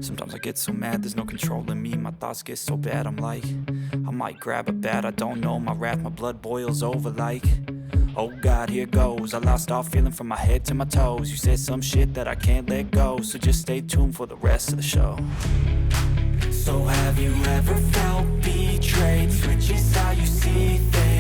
Sometimes I get so mad, there's no controlling me. My thoughts get so bad, I'm like, I might grab a bat, I don't know. My wrath, my blood boils over like, oh God, here goes. I lost all feeling from my head to my toes. You said some shit that I can't let go, so just stay tuned for the rest of the show. So have you ever felt betrayed? Switches how you see things.